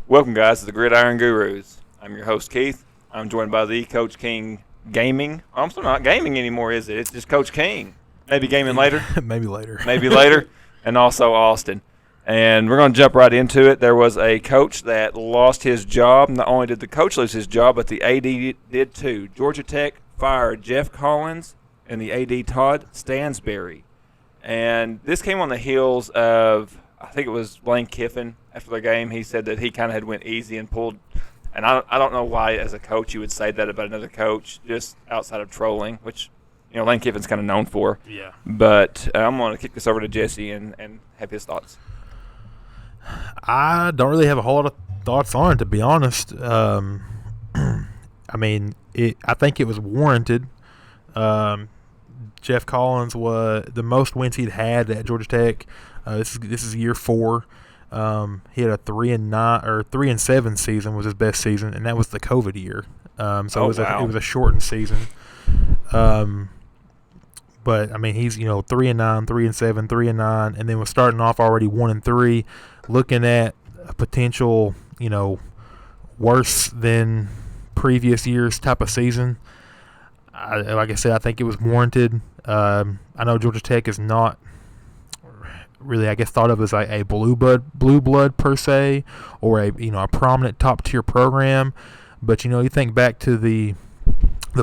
Welcome, guys, to the Gridiron Gurus. I'm your host, Keith. I'm joined by the Coach King Gaming. I'm still not gaming anymore, is it? It's just Coach King. Maybe gaming later. Maybe later. Maybe later. And also Austin. And we're going to jump right into it. There was a coach that lost his job. Not only did the coach lose his job, but the AD did too. Georgia Tech fired Jeff Collins and the AD Todd Stansberry. And this came on the heels of, I think it was Lane Kiffin. After the game, he said that he kind of had went easy and pulled. And I don't know why, as a coach, you would say that about another coach, just outside of trolling, which, Lane Kiffin's kind of known for. Yeah. But I'm going to kick this over to Jesse and have his thoughts. I don't really have a whole lot of thoughts on it, to be honest. I think it was warranted. Jeff Collins was the most wins he'd had at Georgia Tech. This is year 4. He had a 3-7 season was his best season, and that was the COVID year. It was a shortened season. But he's 3-9, 3-7, 3-9, and then was starting off already 1-3, looking at a potential worse than previous years type of season. Like I said, I think it was warranted. I know Georgia Tech is not really, I guess, thought of as a blue blood per se, or a prominent top tier program. But you think back to the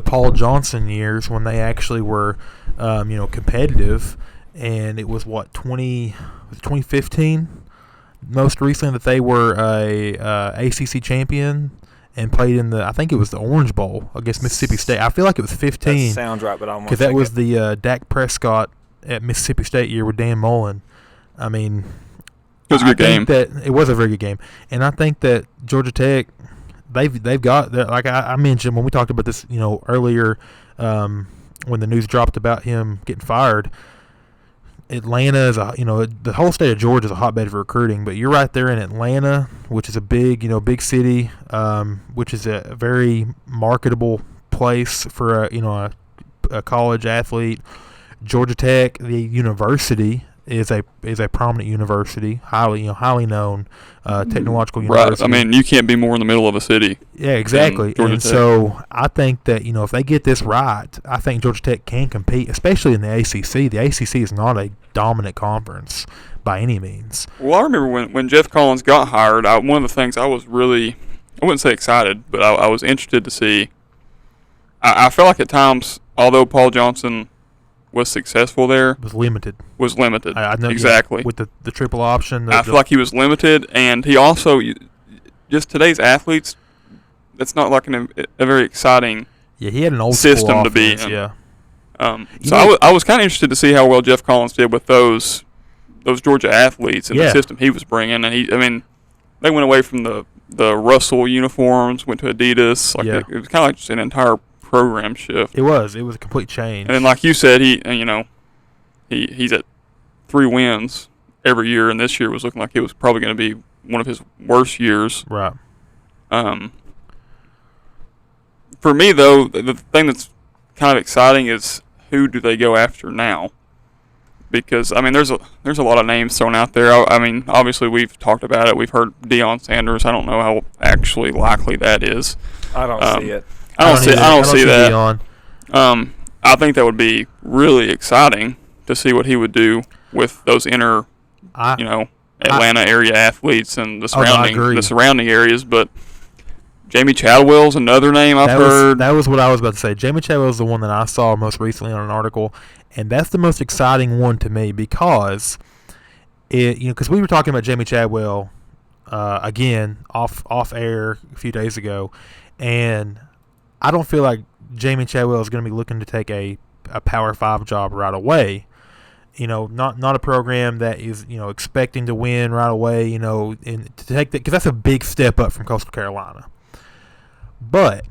Paul Johnson years when they actually were competitive, and it was 2015 most recently that they were a ACC champion and played in I think it was the Orange Bowl against Mississippi State. I feel like it was 15. That sounds right, but I almost because that was the Dak Prescott at Mississippi State year with Dan Mullen. It was a good game. It was a very good game, and I think that Georgia Tech, they've got, like I mentioned when we talked about this, earlier, when the news dropped about him getting fired. Atlanta is the whole state of Georgia is a hotbed for recruiting, but you're right there in Atlanta, which is a big city, which is a very marketable place for a college athlete. Georgia Tech, the university, is a prominent university, highly known technological university. Right. You can't be more in the middle of a city. Yeah, exactly. And so I think that if they get this right, I think Georgia Tech can compete, especially in the ACC. The ACC is not a dominant conference by any means. Well, I remember when Jeff Collins got hired, one of the things I was really, I wouldn't say excited, but I was interested to see. I felt like at times, although Paul Johnson was successful there, was limited. I know, exactly. With the triple option. I feel like he was limited, and he also, just today's athletes, that's not like a very exciting he had an old system to be in. Yeah. I was kind of interested to see how well Jeff Collins did with those Georgia athletes and the system he was bringing, and they went away from the Russell uniforms, went to Adidas. It was kind of like just an entire program shift. It was a complete change. And then, like you said, he's at 3 wins every year, and this year was looking like it was probably going to be one of his worst years. Right. For me, though, the thing that's kind of exciting is who do they go after now? Because there's a lot of names thrown out there. Obviously we've talked about it. We've heard Deion Sanders. I don't know how actually likely that is. I don't see it. I don't see that. I think that would be really exciting to see what he would do with those inner, Atlanta area athletes and the surrounding areas. But Jamie Chadwell's another name I've heard. That was what I was about to say. Jamie Chadwell's the one that I saw most recently on an article, and that's the most exciting one to me because because we were talking about Jamie Chadwell again off air a few days ago, and I don't feel like Jamie Chadwell is going to be looking to take a Power 5 job right away. Not a program that is, expecting to win right away, and to take that, because that's a big step up from Coastal Carolina. But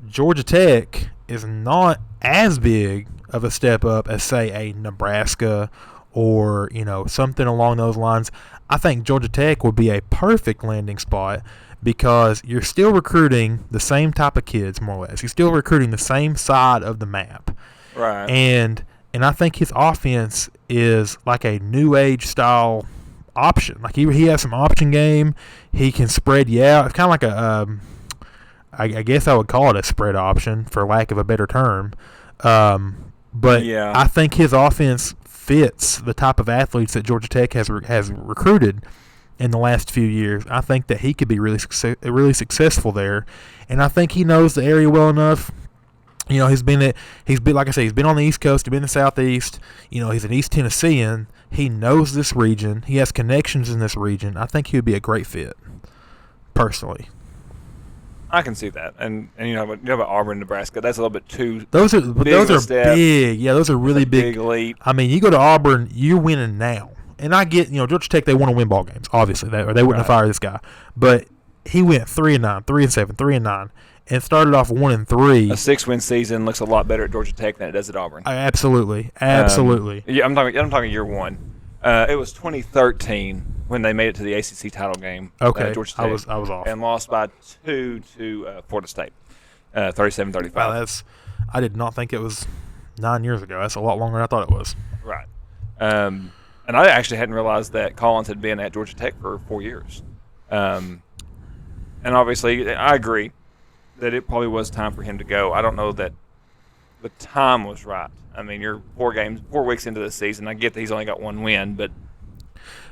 Georgia Tech is not as big of a step up as, say, a Nebraska or, something along those lines. I think Georgia Tech would be a perfect landing spot because you're still recruiting the same type of kids, more or less. You're still recruiting the same side of the map. Right. And I think his offense is like a new age style option. Like he has some option game. He can spread you out. It's kind of like I guess I would call it a spread option for lack of a better term. But yeah. I think his offense fits the type of athletes that Georgia Tech has recruited in the last few years. I think that he could be really successful there, and I think he knows the area well enough. You know, he's been like I say, he's been on the East Coast, he's been in the Southeast. You know, he's an East Tennessean. He knows this region. He has connections in this region. I think he would be a great fit, personally. I can see that, and you know about Auburn, Nebraska. That's a little bit too. Those are big. Yeah, those are really big leap. I mean, you go to Auburn, you're winning now. And I get, Georgia Tech, they want to win ball games, obviously, or they wouldn't have fired this guy. But he went 3-9, 3-7, 3-9, and started off 1-3. A 6-win season looks a lot better at Georgia Tech than it does at Auburn. Absolutely. Yeah, I'm talking year one. It was 2013 when they made it to the ACC title game. Okay, Georgia Tech, I was off and lost by 2 to Florida State, 37-35. Wow, I did not think it was 9 years ago. That's a lot longer than I thought it was. Right. And I actually hadn't realized that Collins had been at Georgia Tech for 4 years. And obviously, I agree that it probably was time for him to go. I don't know that the time was right. I mean, you're 4 weeks into the season. I get that he's only got 1 win, but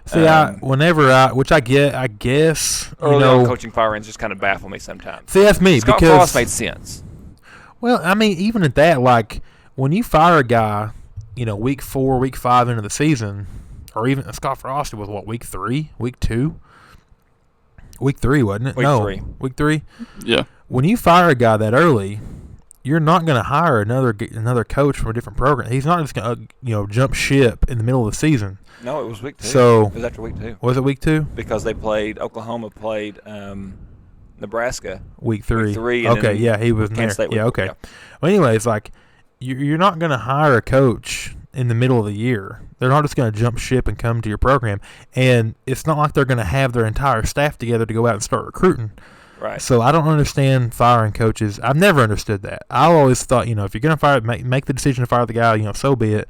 see, which I guess early on coaching fire-ins just kind of baffle me sometimes. See, that's me. Scott because Frost made sense. Well, I mean, even at that, like when you fire a guy, week 4, week 5 into the season, or even Scott Frost was week 3, week 2, week 3, wasn't it? Week 3. Yeah. When you fire a guy that early, you're not going to hire another coach from a different program. He's not just going to jump ship in the middle of the season. No, it was week 2. So it was after week 2. Was it week 2? Because Oklahoma played Nebraska. Week 3. Week 3. Okay, yeah, he was there. Yeah, okay. Yeah. Well, anyways, you're not going to hire a coach in the middle of the year. They're not just going to jump ship and come to your program. And it's not like they're going to have their entire staff together to go out and start recruiting. Right. So I don't understand firing coaches. I've never understood that. I always thought, if you're going to fire, make the decision to fire the guy, so be it.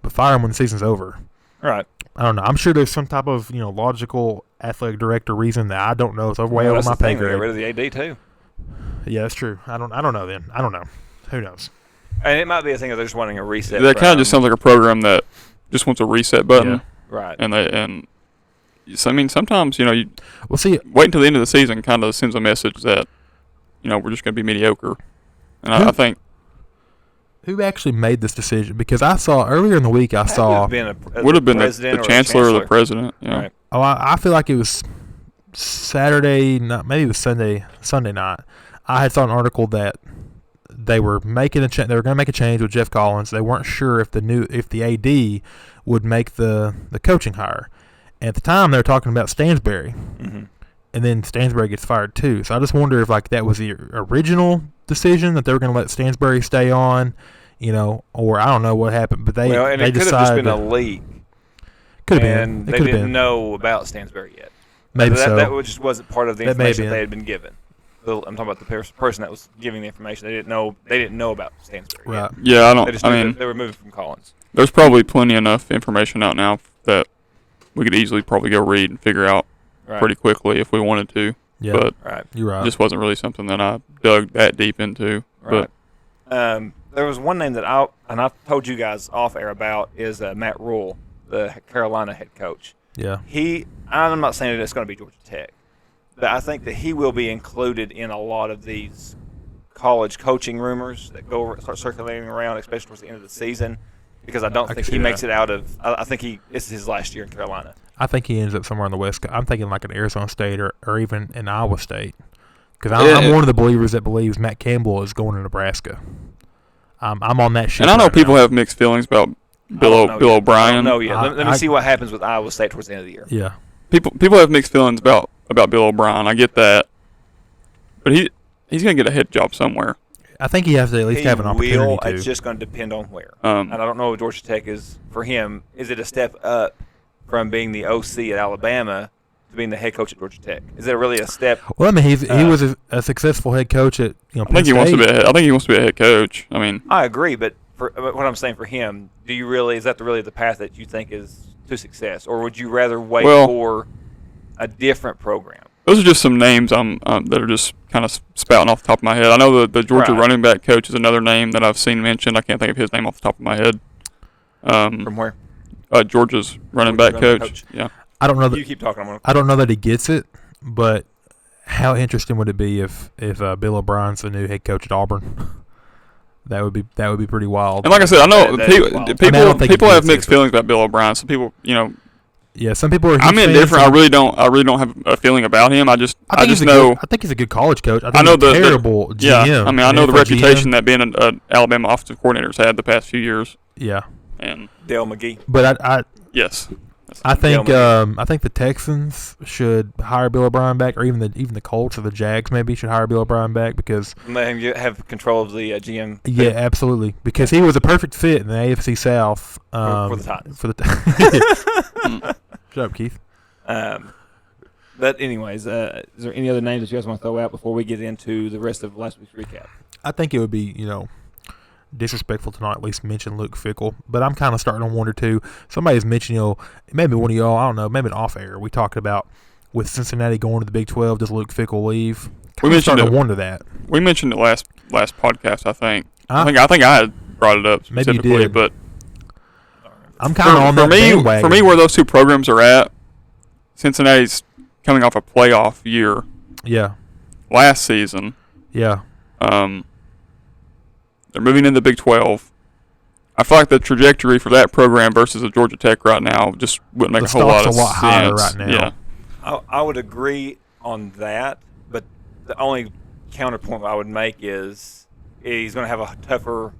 But fire him when the season's over. Right. I don't know. I'm sure there's some type of, logical athletic director reason that I don't know. It's way over my pay grade. They got rid of the AD too. Yeah, that's true. I don't know then. I don't know. Who knows? And it might be a thing of they're just wanting a reset. That kind of just sounds like a program that just wants a reset button. Yeah. Right. And so, I mean, sometimes, wait until the end of the season kind of sends a message that, we're just going to be mediocre. And I think. Who actually made this decision? Because I saw earlier in the week, would have been the chancellor or the president. Yeah. Right. Oh, I feel like it was Saturday night, maybe it was Sunday night. I had saw an article that they were making they were going to make a change with Jeff Collins. They weren't sure if the AD would make the coaching hire. And at the time, they were talking about Stansbury. Mm-hmm. And then Stansbury gets fired too. So I just wonder if that was the original decision that they were going to let Stansbury stay on, or I don't know what happened. But it could have just been a leak. Could have been. They didn't know about Stansbury yet. Maybe so. That just wasn't part of the information they had been given. I'm talking about the person that was giving the information. They didn't know about Stansbury. Right. Yeah, they were moving from Collins. There's probably plenty enough information out now that we could easily probably go read and figure out pretty quickly if we wanted to. Yeah, but you're right. It just wasn't really something that I dug that deep into. Right. But there was one name that I've told you guys off air about is Matt Rule, the Carolina head coach. Yeah. I'm not saying that it's going to be Georgia Tech, but I think that he will be included in a lot of these college coaching rumors that start circulating around, especially towards the end of the season, because I don't think he makes it out of. I think this is his last year in Carolina. I think he ends up somewhere on the West Coast. I'm thinking like an Arizona State or even an Iowa State, because I'm one of the believers that believes Matt Campbell is going to Nebraska. I'm on that shit. And I know people have mixed feelings about Bill O'Brien. No, yeah. Let me see what happens with Iowa State towards the end of the year. Yeah. People have mixed feelings about Bill O'Brien. I get that, but he's gonna get a head job somewhere. I think he has to at least have an opportunity to. It's just going to depend on where. And I don't know if Georgia Tech is for him. Is it a step up from being the OC at Alabama to being the head coach at Georgia Tech? Is it really a step? Well, I mean, he was a successful head coach at I think he wants to be. I think he wants to be a head coach. I mean, I agree, but for what I'm saying for him, do you really is that really the path that you think is to success, or would you rather wait Well, for a different program? Those are just some names that are just kind of spouting off the top of my head. I know the Georgia running back coach is another name that I've seen mentioned. I can't think of his name off the top of my head. From where? Georgia's running back coach. Yeah. I don't know that you keep talking. I don't know that he gets it, but how interesting would it be if Bill O'Brien's the new head coach at Auburn? That would be pretty wild. And like I said, I know people have mixed feelings about Bill O'Brien. Some people, yeah, some people are. I'm indifferent. I really don't have a feeling about him. I just know. I think he's a good college coach. I know he's a terrible GM. Yeah, I mean, I know the reputation that being an Alabama offensive coordinator's had the past few years. Yeah. And Dale McGee. But yes. I think the Texans should hire Bill O'Brien back, or even the Colts or the Jags maybe should hire Bill O'Brien back because let him have control of the GM. Yeah, absolutely, because he was a perfect fit in the AFC South for the Titans. Shut up, Keith. But anyways, is there any other names that you guys want to throw out before we get into the rest of last week's recap? I think it would be disrespectful to not at least mention Luke Fickell, but I'm kind of starting to wonder too. Somebody's mentioned, maybe one of y'all, I don't know, maybe an off air. We talked about with Cincinnati going to the Big 12, does Luke Fickell leave? I'm starting to wonder that. We mentioned it last podcast, I think. I think I had brought it up specifically, maybe you did. But I'm kind of on that bandwagon. For me, where those two programs are at, Cincinnati's coming off a playoff year. Yeah. Last season. Yeah. They're moving into the Big 12. I feel like the trajectory for that program versus a Georgia Tech right now just wouldn't make a whole lot of sense. The stock's a lot higher right now. Yeah. I would agree on that, but the only counterpoint I would make is he's going to have a tougher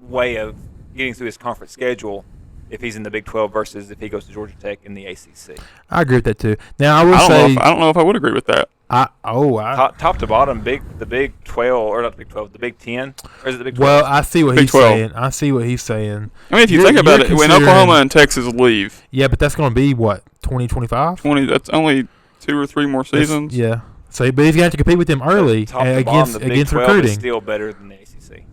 way of getting through his conference schedule if he's in the Big 12 versus if he goes to Georgia Tech in the ACC. I agree with that too. Now I don't know if I would agree with that. Top to bottom, the Big 12 or not the Big 12, the Big 10, or is it the Big 12? Well, I see what he's saying. I see what he's saying. I mean, if you think about it, when Oklahoma and Texas leave, yeah, but that's going to be what 2025. That's only 2 or 3 more seasons. Yeah. So, but he's going to have to compete with them early against recruiting. Is still better than the ACC.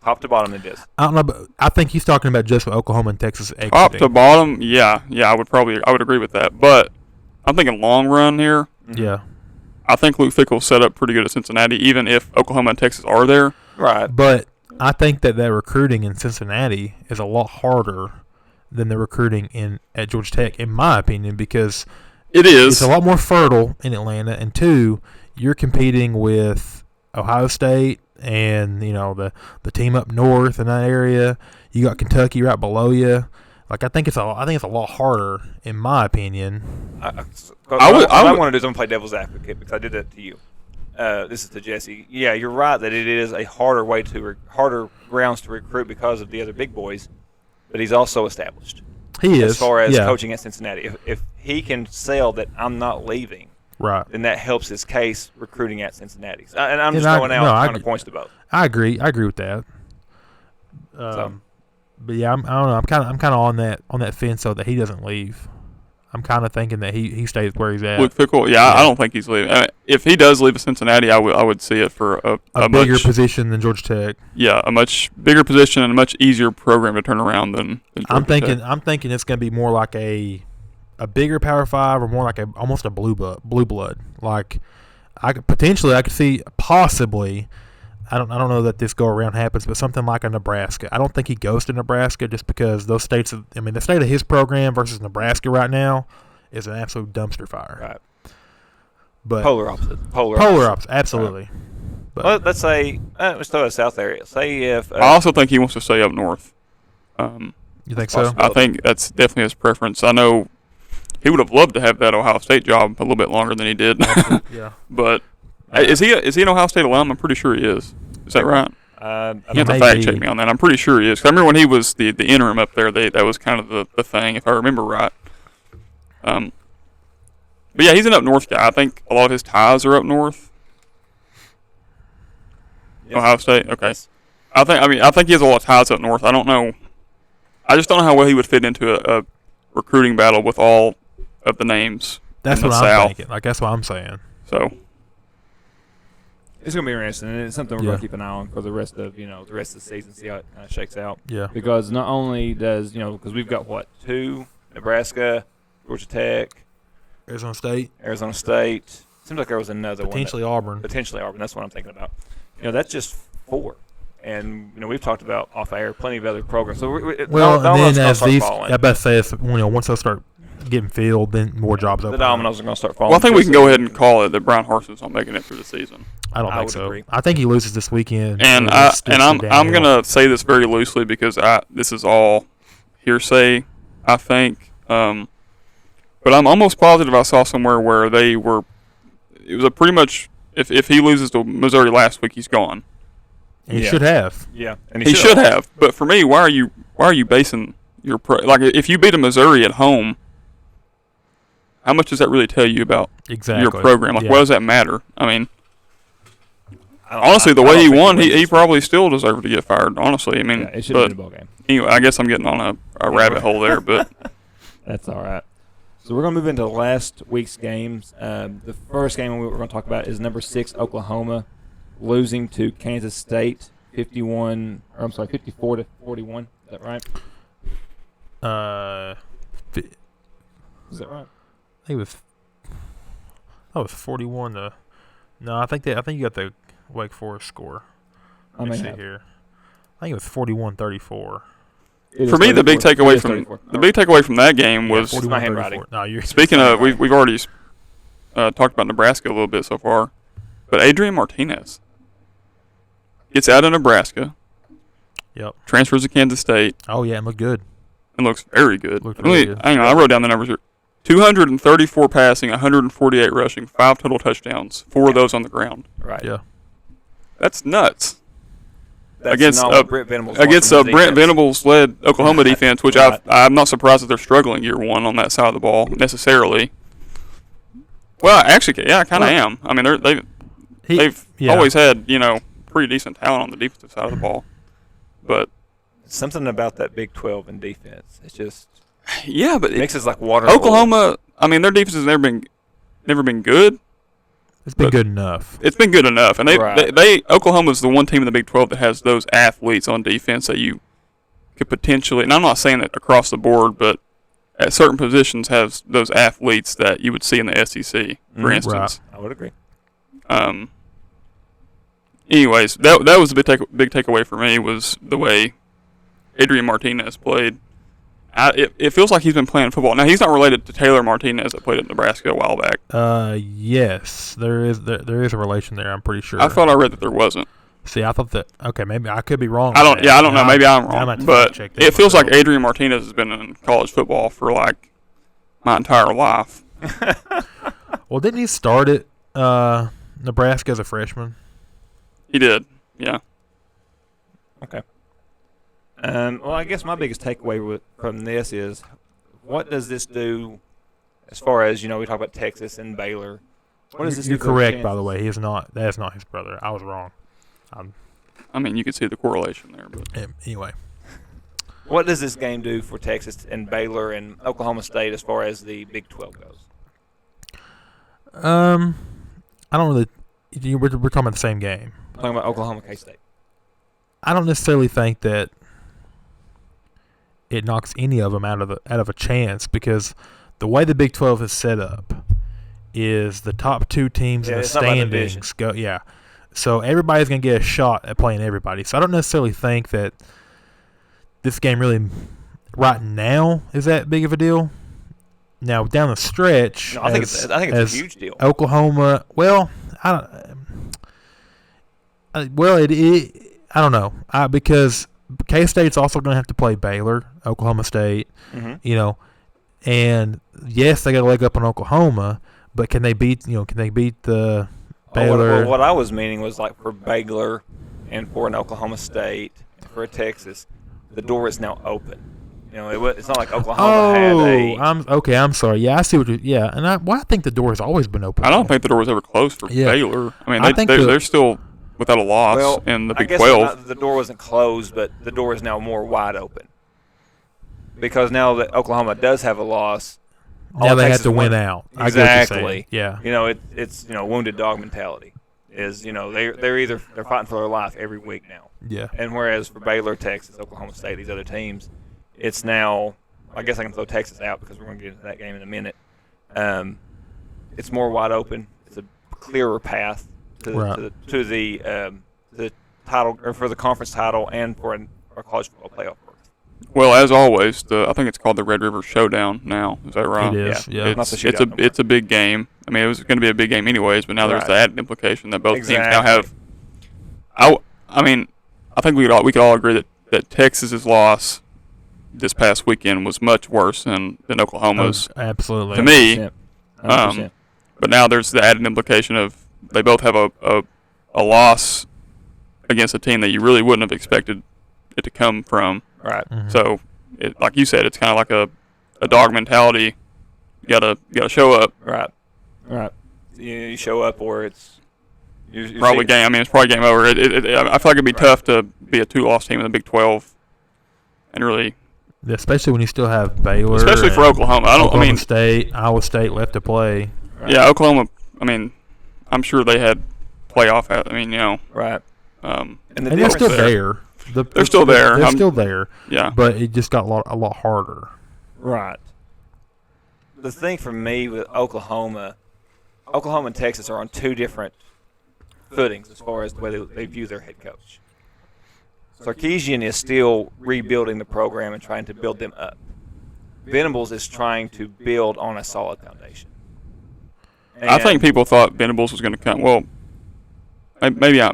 Top to bottom, it is. I don't know, but I think he's talking about just with Oklahoma and Texas exiting. Top to bottom, yeah, I would agree with that. But I'm thinking long run here. Yeah. I think Luke Fickell's set up pretty good at Cincinnati, even if Oklahoma and Texas are there. Right. But I think that recruiting in Cincinnati is a lot harder than the recruiting at Georgia Tech, in my opinion, because it is. It's a lot more fertile in Atlanta. And 2, you're competing with Ohio State and the team up north in that area. You got Kentucky right below you. Like I think it's a lot harder, in my opinion. What I want to do is I'm going to play devil's advocate because I did that to you. This is to Jesse. Yeah, you're right that it is a harder grounds to recruit because of the other big boys, but he's also established. He is as far as coaching at Cincinnati. If he can sell that I'm not leaving, right, then that helps his case recruiting at Cincinnati. And I'm just throwing out counterpoints to both. I agree with that. But yeah, I don't know. I'm kind of on that fence so that he doesn't leave. I'm kind of thinking that he stays where he's at. Luke Fickell, I don't think he's leaving. I mean, if he does leave Cincinnati, I would see it for a bigger position than Georgia Tech. Yeah, a much bigger position and a much easier program to turn around than Georgia Tech. I'm thinking it's going to be more like a bigger Power 5 or more like almost a blue blood. Like I could see possibly. I don't know that this go around happens, but something like a Nebraska. I don't think he goes to Nebraska just because those states. The state of his program versus Nebraska right now is an absolute dumpster fire. Right. But polar opposite. Polar opposite. Absolutely. Right. But well, let's say let's throw a south area. Say if I also think he wants to stay up north. You think so? I think that's definitely his preference. I know he would have loved to have that Ohio State job a little bit longer than he did. Yeah. But is he an Ohio State alum? I'm pretty sure he is. Is that right? You have to fact check me on that. I'm pretty sure he is. 'Cause I remember when he was the interim up there, that was kind of the thing, if I remember right. But yeah, he's an up north guy. I think a lot of his ties are up north. Yes. Ohio State. Okay. Yes. I think he has a lot of ties up north. I don't know. I just don't know how well he would fit into a recruiting battle with all of the names. That's in the what South. I'm thinking. Like that's what I'm saying. So. It's going to be interesting, and it's something we're going to keep an eye on for the rest of the season, see how it kind of shakes out. Yeah. Because not only does because we've got 2 Nebraska, Georgia Tech, Arizona State. Seems like there was another potentially one. Auburn. Potentially Auburn. That's what I'm thinking about. That's just 4. And we've talked about off air plenty of other programs. So and then as these, I bet say once they'll start getting filled, then more jobs open. The dominoes are going to start falling. Well, I think we can go ahead and call it that Brian Horson's not making it through the season. I don't think so. Agree. I think he loses this weekend. And I'm going to say this very loosely because this is all hearsay, I think. But I'm almost positive I saw somewhere where it was a pretty much if he loses to Missouri last week, he's gone. And he should have. Yeah, and he should have. But for me, why are you basing your if you beat a Missouri at home? How much does that really tell you about your program? What does that matter? I mean, honestly, the way he won, he probably still deserved to get fired. Honestly, I mean, it should have been a ball game. Anyway, I guess I'm getting on a rabbit hole there, but that's all right. So we're going to move into last week's games. The first game we're going to talk about is number 6 Oklahoma losing to Kansas State 54-41. Is that right? Is that right? I think it was 41 to. No, I think you got the Wake Forest score. Let me see here. I think it was 41-34. For me, the big takeaway from that game was my handwriting. No, speaking of, we've already talked about Nebraska a little bit so far, but Adrian Martinez gets out of Nebraska. Yep. Transfers to Kansas State. Oh yeah, it looked good. It looks very good. Really good. Hang on, I wrote down the numbers here. 234 passing, 148 rushing, 5 total touchdowns, 4 of those on the ground. Right. Yeah. That's nuts. That's against Brent Venables led Oklahoma defense, which I'm not surprised that they're struggling year one on that side of the ball necessarily. Well, actually, yeah, I kind of am. I mean, they've always had pretty decent talent on the defensive side of the ball, but something about that Big 12 in defense, it's just but it mixes like water. Oklahoma, I mean, their defense has never been good. It's been good enough. It's been good enough, and Oklahoma's the one team in the Big 12 that has those athletes on defense that you could potentially. And I'm not saying that across the board, but at certain positions has those athletes that you would see in the SEC, for instance. Right. I would agree. Anyways, that was the big takeaway for me was the way Adrian Martinez played. It feels like he's been playing football. Now, he's not related to Taylor Martinez that played at Nebraska a while back. Yes, there is a relation there, I'm pretty sure. I thought I read that there wasn't. See, I thought that. Okay, maybe I could be wrong. I don't know. Maybe I'm wrong. But it feels like Adrian Martinez has been in college football for like my entire life. Well, didn't he start at Nebraska as a freshman? He did, yeah. Okay. Well, I guess my biggest takeaway from this is, what does this do as far as, we talk about Texas and Baylor. What does this You're do correct, by the way. That is not his brother. I was wrong. I mean, you could see the correlation there. But anyway. What does this game do for Texas and Baylor and Oklahoma State as far as the Big 12 goes? I don't really – we're talking about the same game. I'm talking about Oklahoma K-State. I don't necessarily think that it knocks any of them out of a chance, because the way the Big 12 is set up is the top 2 teams in the standings go. Yeah, so everybody's gonna get a shot at playing everybody. So I don't necessarily think that this game really right now is that big of a deal. Now down the stretch, I think it's a huge deal. Oklahoma, well, I don't know, because K-State's also going to have to play Baylor, Oklahoma State, and yes, they got a leg up on Oklahoma, but can they beat the Baylor? What I was meaning was like for Baylor and for an Oklahoma State and for a Texas, the door is now open. It's not like Oklahoma had a. I'm sorry. Yeah, I see what you. Yeah, and I think the door has always been open. I don't think the door was ever closed for Baylor. I mean, they're still without a loss in the Big 12. The door wasn't closed, but the door is now more wide open. Because now that Oklahoma does have a loss, now they have to win out. Exactly. Yeah. It's wounded dog mentality. Is they're fighting for their life every week now. Yeah. And whereas for Baylor, Texas, Oklahoma State, these other teams, it's now, I guess I can throw Texas out because we're going to get into that game in a minute. It's more wide open. It's a clearer path to the title, or for the conference title, and for our college football playoff berth. Well, as always, I think it's called the Red River Showdown now. Is that right? It is. Yeah. It's a big game. I mean, it was going to be a big game anyways, but now there's the added implication that both teams now have. I mean, I think we could all agree that Texas's loss this past weekend was much worse than Oklahoma's. Absolutely. To me. 100%. But now there's the added implication of they both have a loss against a team that you really wouldn't have expected it to come from. Right. Mm-hmm. So, like you said, it's kind of like a dog mentality. You gotta show up. Right. You show up, or it's probably game. I mean, it's probably game over. I feel like it'd be tough to be a 2-loss team in the Big 12, and really, especially when you still have Baylor, especially for Oklahoma. Iowa State left to play. Right. Yeah, Oklahoma. I mean, I'm sure they had playoff. Right. And they're still there. They're still there. They're still there. Yeah. But it just got a lot harder. Right. The thing for me with Oklahoma and Texas are on two different footings as far as the way they view their head coach. Sarkisian is still rebuilding the program and trying to build them up. Venables is trying to build on a solid foundation. And I think people thought Venables was going to come. Well, maybe I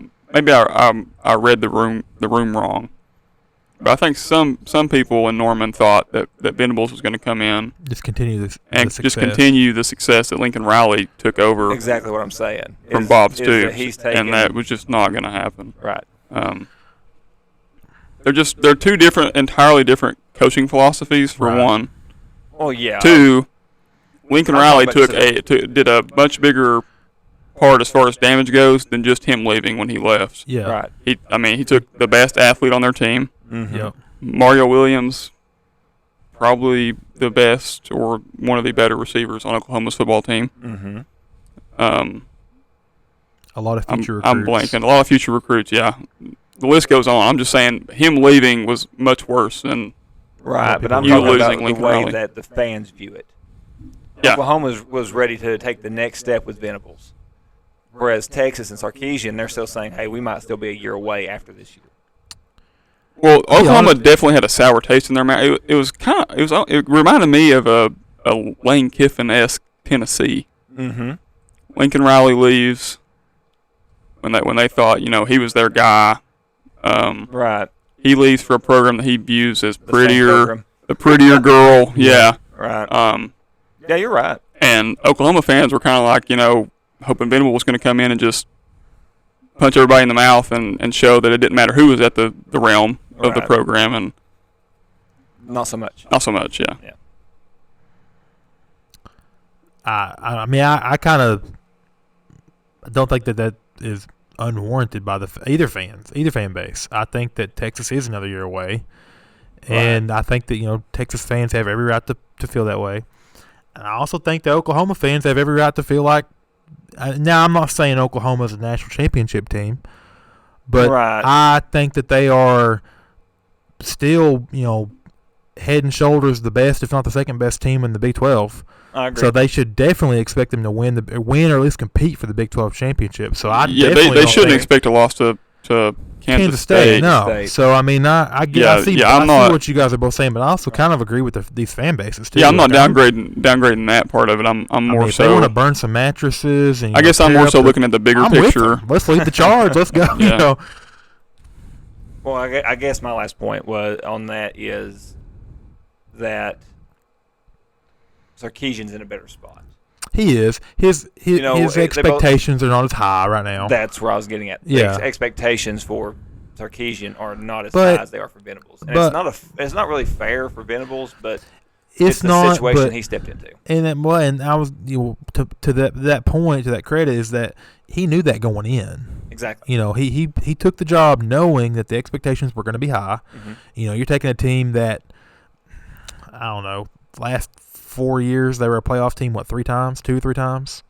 read the room wrong, but I think some people in Norman thought that Venables was going to come in, just continue the success that Lincoln Riley took over. Exactly what I'm saying from Bob Stoops, and that was just not going to happen. Right. They're two entirely different coaching philosophies. For one. Oh yeah. Two, Lincoln Riley did a much bigger part as far as damage goes than just him leaving when he left. Yeah. Right. He took the best athlete on their team. Mm-hmm. Yep. Mario Williams, probably the best or one of the better receivers on Oklahoma's football team. Mm-hmm. A lot of future recruits. I'm blanking. A lot of future recruits, yeah. The list goes on. I'm just saying him leaving was much worse than but I'm you talking losing about Lincoln the way Riley. that the fans view it. Yeah. Oklahoma was ready to take the next step with Venables, whereas Texas and Sarkisian, they're still saying, "Hey, we might still be a year away after this year." Well, Oklahoma definitely had a sour taste in their mouth. It reminded me of a Lane Kiffin-esque Tennessee. Mm-hmm. Lincoln Riley leaves when they thought he was their guy. Right. He leaves for a program that he views as a prettier girl. Yeah. Right. Yeah, you're right. And Oklahoma fans were kind of like, hoping Venable was going to come in and just punch everybody in the mouth and show that it didn't matter who was at the realm of the program. And not so much. Yeah. I mean, I kind of don't think that is unwarranted by either fan base. I think that Texas is another year away, and I think that Texas fans have every right to feel that way, and I also think that Oklahoma fans have every right to feel like. Now, I'm not saying Oklahoma is a national championship team, but I think that they are still head and shoulders the best, if not the second best team in the Big 12. I agree. So they should definitely expect them to win or at least compete for the Big 12 championship. So they shouldn't expect a loss to Kansas State. No. State. So I mean, I see what you guys are both saying, but I also kind of agree with these fan bases too. Yeah, I'm not downgrading that part of it. I'm more if so. They want to burn some mattresses, and I guess I'm more so looking at the bigger picture. Let's lead the charge. Let's go. Yeah. Well, I guess my last point on that is that Sarkisian's in a better spot. He is. His expectations are not as high right now. That's where I was getting at. Yeah. Expectations for Sarkisian are not as high as they are for Venables. And it's not really fair for Venables, but it's the situation he stepped into. And I was to that point, to that credit, is that he knew that going in. Exactly. He took the job knowing that the expectations were going to be high. Mm-hmm. You're taking a team that, I don't know, last 4 years they were a playoff team, 2 or 3 times,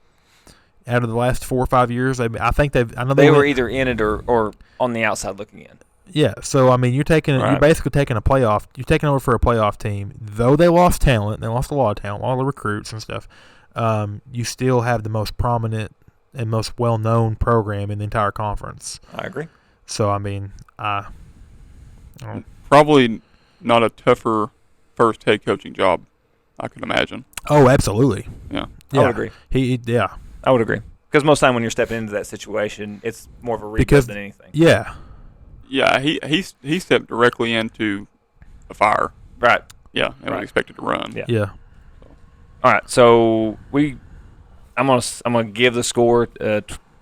out of the last 4 or 5 years. I think they've. I know they were either in it or on the outside looking in. Yeah, so I mean, you're basically taking a playoff. You're taking over for a playoff team. Though they lost talent, they lost a lot of talent, all the recruits and stuff. You still have the most prominent and most well-known program in the entire conference. I agree. So I mean, probably not a tougher first head coaching job, I can imagine. Oh, absolutely. Yeah, I would agree. I would agree because most time when you're stepping into that situation, it's more of a rebuild than anything. Yeah. Yeah, he stepped directly into a fire. Right. Yeah, and was expected to run. Yeah. All right, so I'm gonna give the score.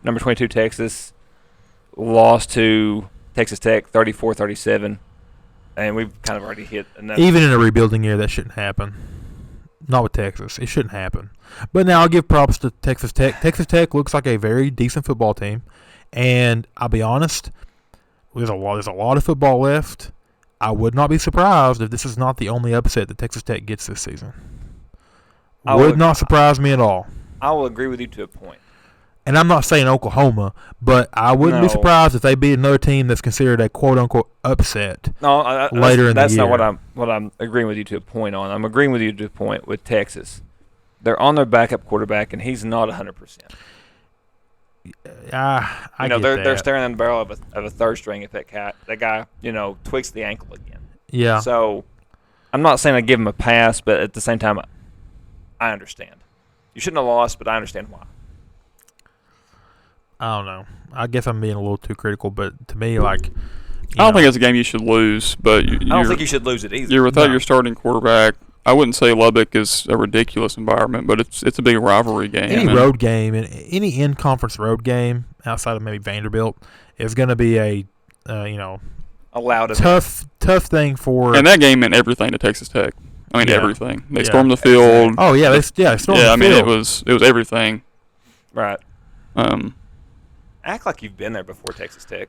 Number 22 Texas lost to Texas Tech 34-37, and we've kind of already hit another. Even in a rebuilding year, that shouldn't happen. Not with Texas. It shouldn't happen. But now I'll give props to Texas Tech. Texas Tech looks like a very decent football team, and I'll be honest. There's a lot of football left. I would not be surprised if this is not the only upset that Texas Tech gets this season. Would not surprise me at all. I will agree with you to a point. And I'm not saying Oklahoma, but I wouldn't be surprised if they beat another team that's considered a quote-unquote upset later in the year. That's not what I'm agreeing with you to a point on. I'm agreeing with you to a point with Texas. They're on their backup quarterback, and he's not 100%. They're staring down the barrel of a third string if that guy tweaks the ankle again. Yeah. So I'm not saying I give him a pass, but at the same time, I understand. You shouldn't have lost, but I understand why. I don't know. I guess I'm being a little too critical, but to me, like, I don't think it's a game you should lose. But I don't think you should lose it either. You're without your starting quarterback. I wouldn't say Lubbock is a ridiculous environment, but it's a big rivalry game. Any road game, and any in-conference road game outside of maybe Vanderbilt is going to be a loud tough thing for. And that game meant everything to Texas Tech. I mean everything. They stormed the field. Oh yeah, they stormed the field. I mean it was everything. Right. Act like you've been there before, Texas Tech.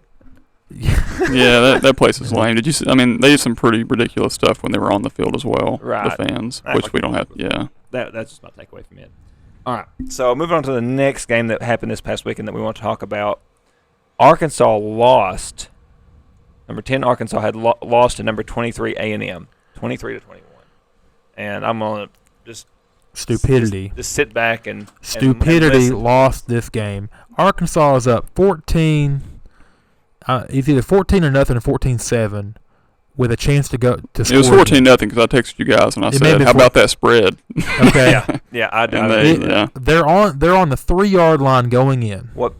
Yeah, that place is lame. Did you see? I mean, they did some pretty ridiculous stuff when they were on the field as well. Right. The fans, which we don't have. Yeah. That's just my takeaway from it. All right. So moving on to the next game that happened this past weekend that we want to talk about. Arkansas lost. Number 10 Arkansas had lost to number 23 A&M, 23-21. And I'm gonna just stupidity. Just sit back and stupidity lost this game. Arkansas is up 14. It's either 14-0 or 14-7, with a chance to go to score. It was 14-0 because I texted you guys and I said, "How about that spread?" Okay. They're on the 3-yard line going in. What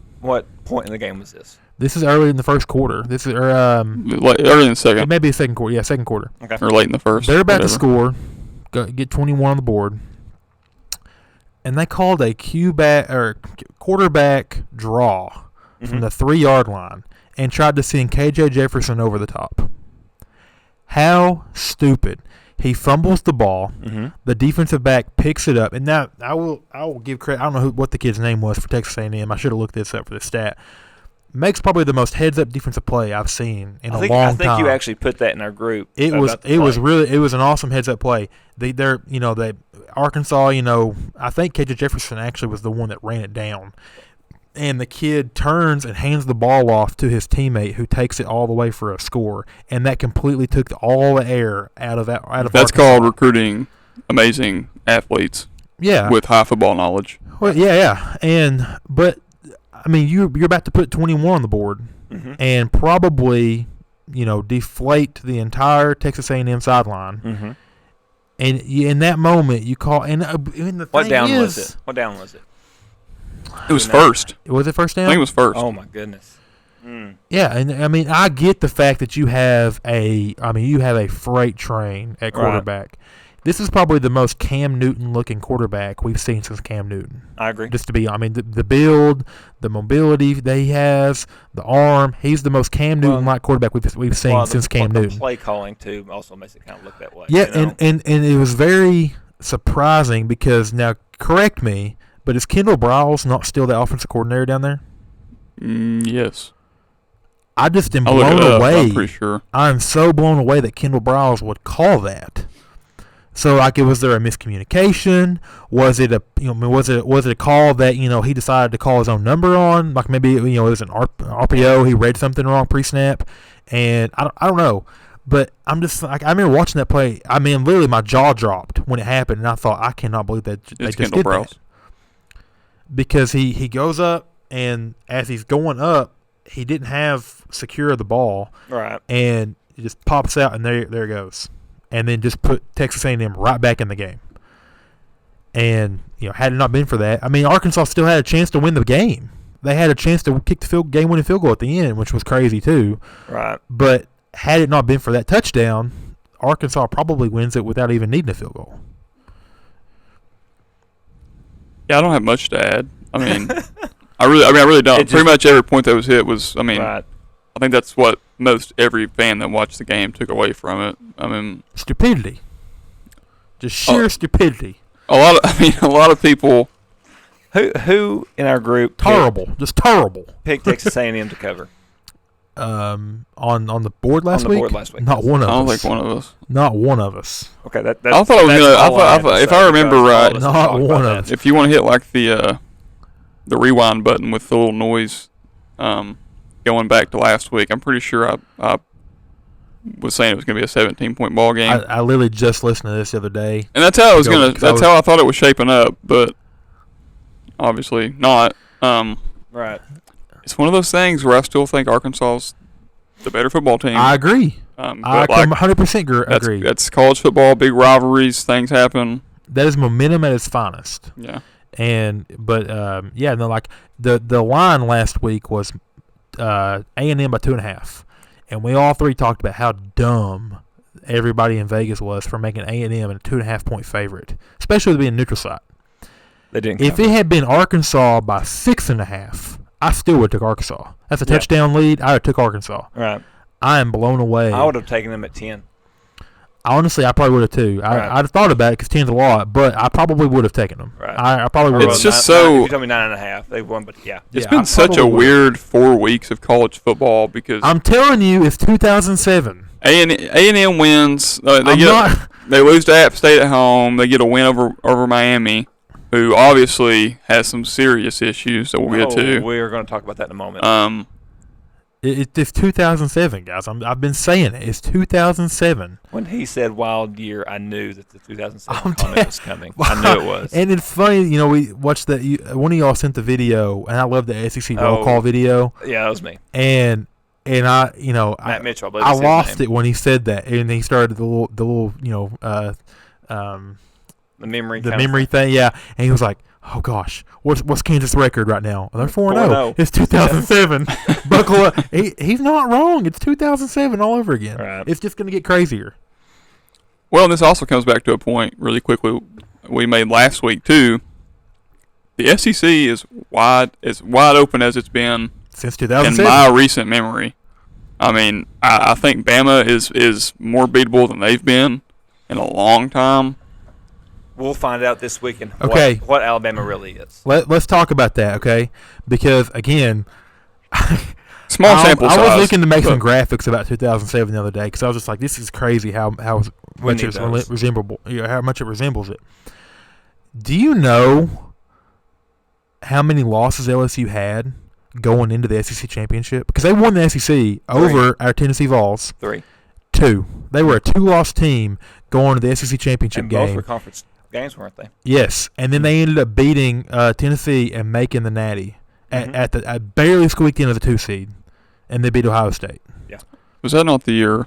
point in the game was this? This is early in the first quarter. This is early in the second. It may be a second quarter. Yeah, second quarter. Okay. Or late in the first. They're about to score, get 21 on the board, and they called a quarterback draw from the 3-yard line. And tried to send KJ Jefferson over the top. How stupid. He fumbles the ball. Mm-hmm. The defensive back picks it up. And now I will give credit. I don't know what the kid's name was for Texas A&M. I should have looked this up for the stat. Makes probably the most heads-up defensive play I've seen in a long time. I think you actually put that in our group. It was an awesome heads-up play. Arkansas, I think KJ Jefferson actually was the one that ran it down. And the kid turns and hands the ball off to his teammate, who takes it all the way for a score, and that completely took all the air out of That's Arkansas. Called recruiting amazing athletes. Yeah, with high football knowledge. Well, yeah, but I mean, you're about to put 21 on the board, and probably deflate the entire Texas A&M sideline. Mm-hmm. And in that moment, you call What down was it? It was first. Was it first down? I think it was first. Oh my goodness. Mm. Yeah, and I mean, I get the fact that you have a freight train at quarterback. Right. This is probably the most Cam Newton looking quarterback we've seen since Cam Newton. I agree. The build, the mobility that he has, the arm. He's the most Cam Newton-like quarterback we've seen since Cam Newton. The play calling too also makes it kind of look that way. Yeah, and it was very surprising because, now correct me, but is Kendall Briles not still the offensive coordinator down there? Yes. I just am blown away. I'm pretty sure. I'm so blown away that Kendall Briles would call that. So like, was there a miscommunication? Was it was it a call that he decided to call his own number on? Like maybe it was an RPO. He read something wrong pre-snap, and I don't know. But I'm just like, I remember watching that play. I mean, literally my jaw dropped when it happened, and I thought, I cannot believe that they just did that. Because he goes up, and as he's going up, he didn't have secure the ball, right? And it just pops out, and there it goes, and then just put Texas A&M right back in the game. And had it not been for that, I mean, Arkansas still had a chance to win the game. They had a chance to kick the game-winning field goal at the end, which was crazy too. Right. But had it not been for that touchdown, Arkansas probably wins it without even needing a field goal. Yeah, I don't have much to add. I mean, I really don't. Pretty much every point that was hit was. I mean, right. I think that's what most every fan that watched the game took away from it. I mean, stupidity. Just sheer stupidity. A lot of people. Who in our group? Terrible. Just terrible. Picked Texas A&M to cover. On the board last week? On the board last week. Not one of us. I don't think one of us. Not one of us. Okay, I thought it was gonna. If I remember right, not one of us. If you want to hit like the rewind button with the little noise, going back to last week, I'm pretty sure I was saying it was gonna be a 17-point ball game. I literally just listened to this the other day, and that's how it was gonna. That's how I thought it was shaping up, but obviously not. Right. It's one of those things where I still think Arkansas's the better football team. I agree. I 100% agree. That's college football, big rivalries, things happen. That is momentum at its finest. Yeah. But the line last week was A&M by 2.5, and we all three talked about how dumb everybody in Vegas was for making A&M a 2.5-point favorite, especially with being neutral site. They didn't. If it had been Arkansas by 6.5. I still would have took Arkansas. That's a touchdown lead. I would have took Arkansas. Right. I am blown away. I would have taken them at 10. Honestly, I probably would have too. I'd have thought about it because 10's a lot, but I probably would have taken them. Right. I probably would have. It's just so. If you told me 9.5, they won, but yeah. It's been such a weird 4 weeks of college football because. I'm telling you, it's 2007. A&M wins. They lose to App State at home. They get a win over Miami, who obviously has some serious issues that we'll get to. We're going to talk about that in a moment. It's 2007, guys. I've been saying it. It's 2007. When he said wild year, I knew that the 2007 comment was coming. I knew it was. And it's funny, we watched that. One of y'all sent the video, and I love the SEC roll call video. Yeah, that was me. And I, Matt Mitchell, I believe I lost it when he said that, and he started the little, the memory thing, yeah. And he was like, "Oh gosh, what's Kansas' record right now? They're 4-0. It's 2007. Buckle up." He's not wrong. It's 2007 all over again. Right. It's just going to get crazier. Well, and this also comes back to a point really quickly we made last week too. The SEC is wide open as it's been since 2007 in my recent memory. I mean, I think Bama is more beatable than they've been in a long time. We'll find out this weekend what Alabama really is. Let's talk about that, okay? Because, again, small sample size. I was looking to make some graphics about 2007 the other day because I was just like, this is crazy how much it resembles it. Do you know how many losses LSU had going into the SEC championship? Because they won the SEC over our Tennessee Vols. 3. 2. They were a 2-loss team going to the SEC championship game. Both were conference games, weren't they? Yes, and then they ended up beating Tennessee and making the Natty at barely squeaked in as a 2 seed, and they beat Ohio State. Yeah, was that not the year?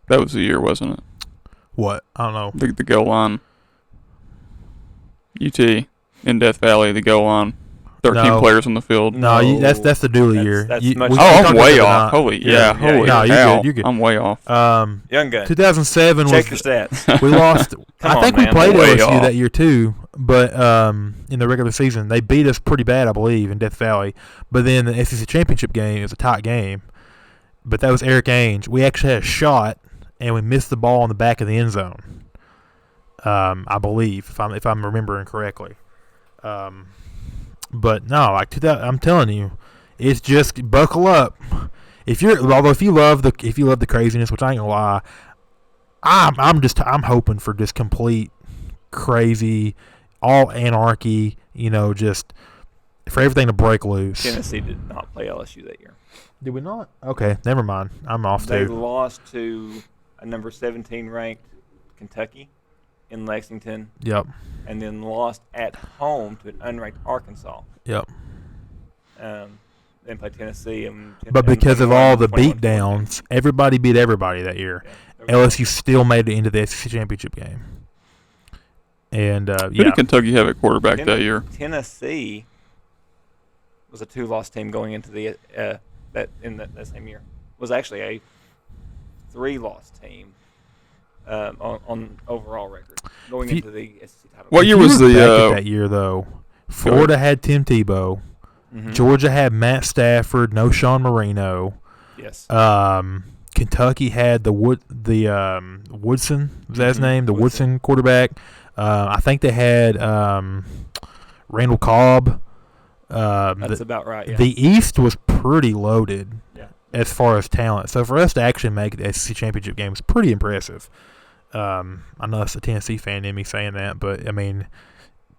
That was the year, wasn't it? What? I don't know. The goal line. UT in Death Valley, the goal line. 13 players on the field. No, that's the Dooley year. I'm way off. Holy cow. You're good. I'm way off. Young gun. 2007 Check your stats. We lost. I think we played way LSU off that year too, but in the regular season they beat us pretty bad, I believe, in Death Valley. But then the SEC championship game was a tight game. But that was Eric Ainge. We actually had a shot, and we missed the ball in the back of the end zone. I believe, if I'm remembering correctly. But no, I'm telling you, it's just buckle up. If you love the craziness, which I ain't gonna lie, I'm hoping for just complete crazy, all anarchy. Just for everything to break loose. Tennessee did not play LSU that year. Did we not? Okay, never mind. I'm off They too. lost to a number 17 ranked Kentucky in Lexington. Yep. And then lost at home to an unranked Arkansas. Yep. Then played Tennessee. But because of all the beatdowns, everybody beat everybody that year. Yeah, LSU still made it into the SEC championship game. And Who did Kentucky have at quarterback that year? Tennessee was a 2-loss team going into the that same year. Was actually a 3-loss team on overall record going into the SEC title. What year was that year though? Florida had Tim Tebow. Mm-hmm. Georgia had Matt Stafford, no Sean Marino. Yes. Kentucky had the Woodson, was that his name? The Woodson quarterback. I think they had Randall Cobb. That's about right. Yeah. The East was pretty loaded as far as talent. So for us to actually make the SEC championship game was pretty impressive. I know that's a Tennessee fan in me saying that, but I mean,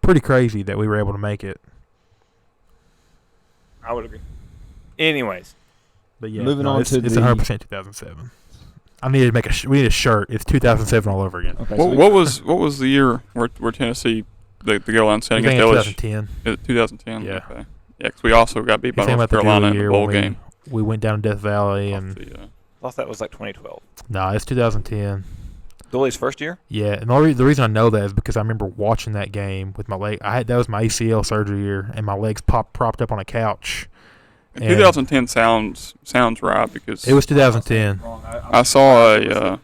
pretty crazy that we were able to make it. I would agree. Anyways, but yeah, moving on to it's 100% 2007. We need a shirt. It's 2007 all over again. Okay, what was the year where Tennessee the goal line standing against LSU? 2010. 2010. Yeah. Okay. Yeah, because we also got beat by North Carolina in the bowl game. We went down to Death Valley and. I thought that was like 2012. No, it's 2010. Dooley's first year? Yeah, and the reason I know that is because I remember watching that game with my leg. That was my ACL surgery year, and my legs propped up on a couch. 2010 sounds right because it was 2010. I saw a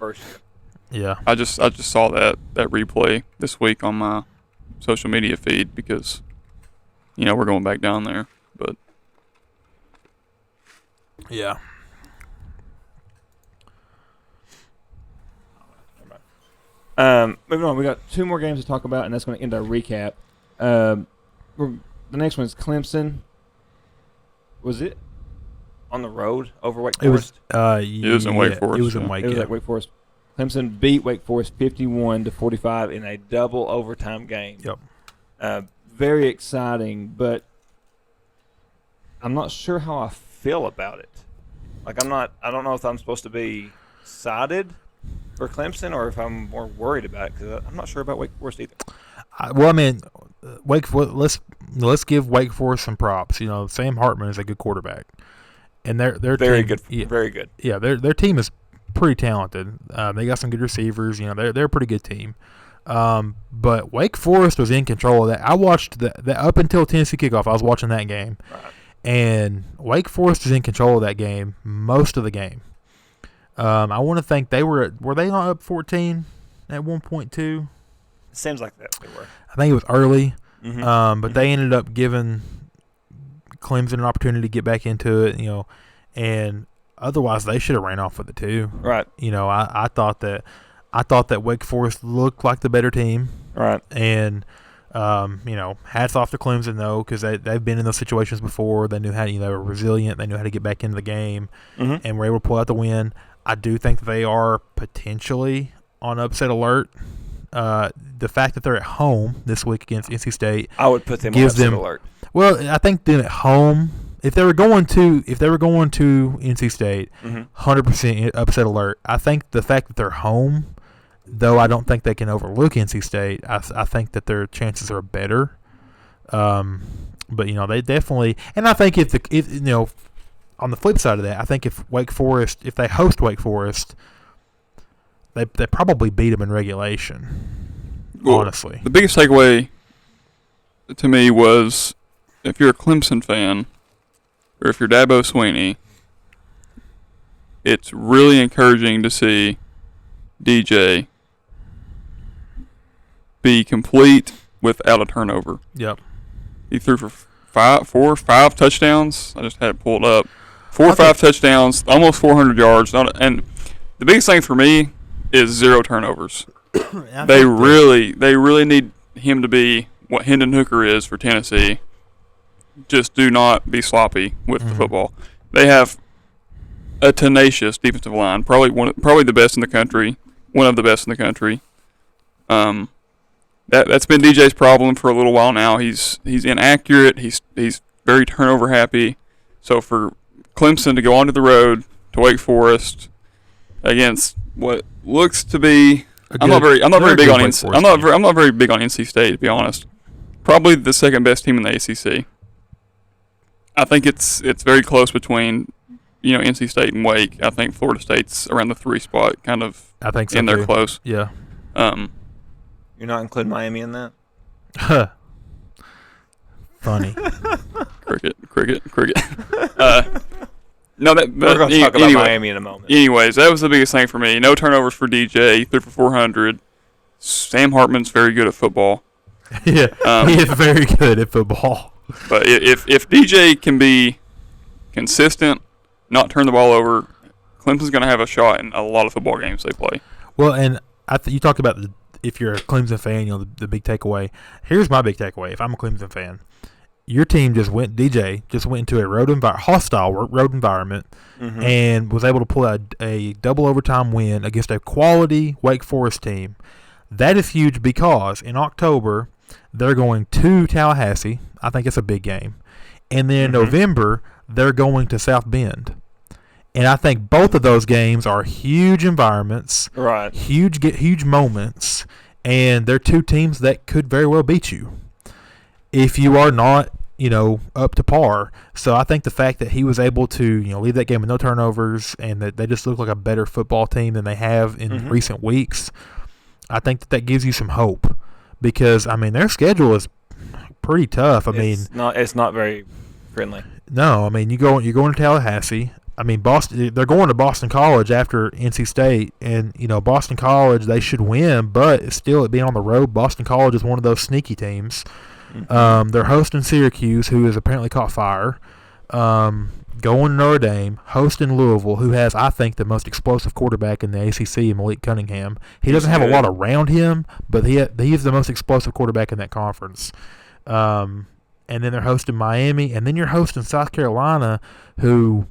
yeah. I just saw that replay this week on my social media feed because we're going back down there, but yeah. Moving on, we got 2 more games to talk about, and that's going to end our recap. The next one is Clemson. Was it on the road over Wake Forest? It was in Wake Forest. It was in Wake. It was at Wake Forest. Clemson beat Wake Forest 51-45 in a double overtime game. Yep. Very exciting, but I'm not sure how I feel about it. Like I don't know if I'm supposed to be excited for Clemson or if I'm more worried about it because I'm not sure about Wake Forest either. Well, I mean, Wake Forest. Let's give Wake Forest some props. Sam Hartman is a good quarterback, and their very team, good, very good. Yeah, their team is pretty talented. They got some good receivers. They're a pretty good team. But Wake Forest was in control of that. I watched that up until Tennessee kickoff. I was watching that game, right. And Wake Forest was in control of that game most of the game. I want to think were they not up 14 at 1.2? Seems like that they were. I think it was early, mm-hmm. They ended up giving Clemson an opportunity to get back into it, and otherwise they should have ran off with it too. Right. I thought that Wake Forest looked like the better team. Right. And hats off to Clemson though, because they've been in those situations before. They knew how they were resilient. They knew how to get back into the game, and were able to pull out the win. I do think they are potentially on upset alert. The fact that they're at home this week against NC State, I would put them on upset alert. Well, I think them at home, if they were going to NC State, 100% upset alert. I think the fact that they're home, though, I don't think they can overlook NC State. I think that their chances are better. But they definitely, and I think if on the flip side of that, I think if they host Wake Forest, they probably beat them in regulation. Well, honestly, the biggest takeaway to me was if you're a Clemson fan or if you're Dabo Swinney, it's really encouraging to see DJ be complete without a turnover. Yep. He threw for 5 touchdowns. I just had it pulled up. 4 or 5 touchdowns, almost 400 yards. And the biggest thing for me is 0 turnovers. They really need him to be what Hendon Hooker is for Tennessee. Just do not be sloppy with the football. They have a tenacious defensive line, probably the best in the country. one of the best in the country. That's been DJ's problem for a little while now. He's inaccurate. He's very turnover happy. So for Clemson to go onto the road to Wake Forest against what looks to be, I'm not very big on NC State, to be honest. Probably the second best team in the ACC. I think it's very close between NC State and Wake. I think Florida State's around the 3 spot, kind of. I think so in there close. Yeah. You're not including Miami in that? Funny. Cricket. No, we're going to talk about Miami in a moment. Anyways, that was the biggest thing for me. No turnovers for DJ. 3 for 400. Sam Hartman's very good at football. Yeah, he is very good at football. But if DJ can be consistent, not turn the ball over, Clemson's going to have a shot in a lot of football games they play. Well, and you talk about if you're a Clemson fan, the big takeaway. Here's my big takeaway. If I'm a Clemson fan, your team DJ just went into a hostile road environment and was able to pull out a double overtime win against a quality Wake Forest team. That is huge because in October they're going to Tallahassee. I think it's a big game. And then in November they're going to South Bend. And I think both of those games are huge environments, right? Huge moments, and they're two teams that could very well beat you if you are not, up to par. So I think the fact that he was able to, leave that game with no turnovers and that they just look like a better football team than they have in recent weeks, I think that gives you some hope because their schedule is pretty tough. It's not very friendly. No, you're going to Tallahassee. Boston. They're going to Boston College after NC State, and Boston College they should win, but still, it being on the road, Boston College is one of those sneaky teams. They're hosting Syracuse, who has apparently caught fire. Going to Notre Dame, hosting Louisville, who has, I think, the most explosive quarterback in the ACC, Malik Cunningham. He doesn't have a lot around him, but he is the most explosive quarterback in that conference. And then they're hosting Miami, and then you're hosting South Carolina, who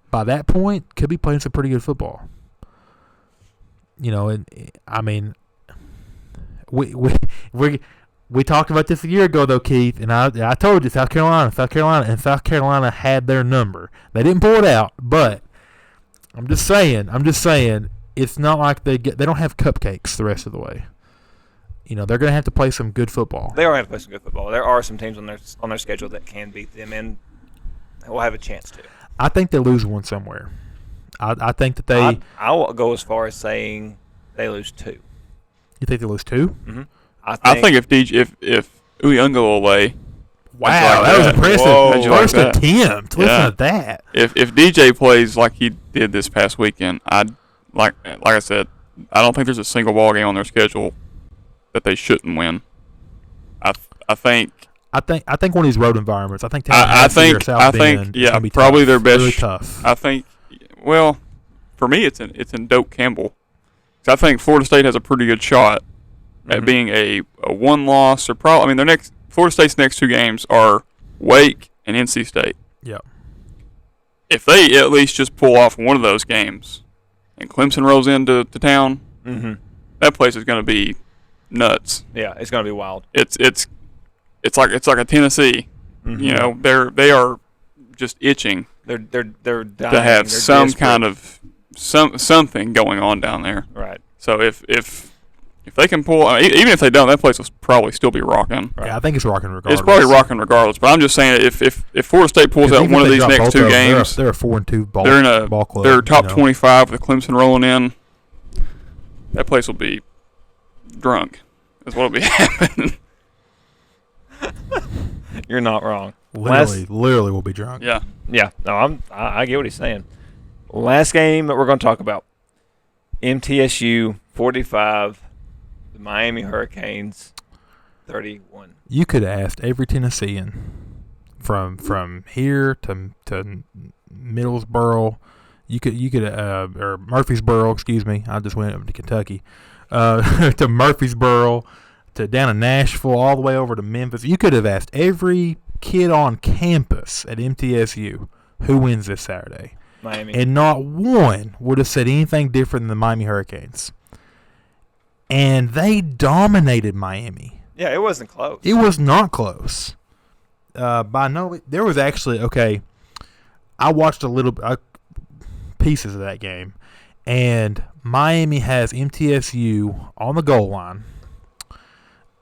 by that point could be playing some pretty good football. We talked about this a year ago though, Keith, and I told you South Carolina had their number. They didn't pull it out, but I'm just saying it's not like they don't have cupcakes the rest of the way. They're going to have to play some good football. They are going to play some good football. There are some teams on their schedule that can beat them, and will have a chance to. I think they lose one somewhere. I think that they. I will go as far as saying they lose 2. You think they lose 2? Mm-hmm. I think if Uyunglele. Wow, that was impressive. First attempt. Listen to that. If DJ plays like he did this past weekend, like I said, I don't think there's a single ball game on their schedule that they shouldn't win. I think one of these road environments. I think Tallahassee or South Bend is gonna be probably tough. Their best. Really tough. I think. Well, for me, it's in Doak Campbell. I think Florida State has a pretty good shot at being a one loss or probably. Florida State's next 2 games are Wake and NC State. Yeah. If they at least just pull off one of those games, and Clemson rolls into town, that place is going to be nuts. Yeah, it's going to be wild. It's like a Tennessee. They are just itching. They're dying to have some desperate. Kind of something going on down there. Right. So if they can pull, even if they don't, that place will probably still be rocking. Right. Yeah, I think it's rocking regardless. It's probably rocking regardless. But I'm just saying, if Florida State pulls out one of these next 2 games, they're a 4-2 ball. They're in a ball club. They're top 25 with Clemson rolling in. That place will be drunk. That's what'll be happening. You're not wrong. Literally will be drunk. Yeah. Yeah. No, I get what he's saying. Last game that we're going to talk about. MTSU 45, the Miami Hurricanes 31. You could have asked every Tennessean from here to Middlesboro. You could or Murfreesboro, excuse me. I just went up to Kentucky. To Murfreesboro, to down to Nashville, all the way over to Memphis. You could have asked every kid on campus at MTSU who wins this Saturday. Miami. And not one would have said anything different than the Miami Hurricanes. And they dominated Miami. Yeah, it wasn't close. It was not close. There was actually, okay, I watched a little pieces of that game, and Miami has MTSU on the goal line,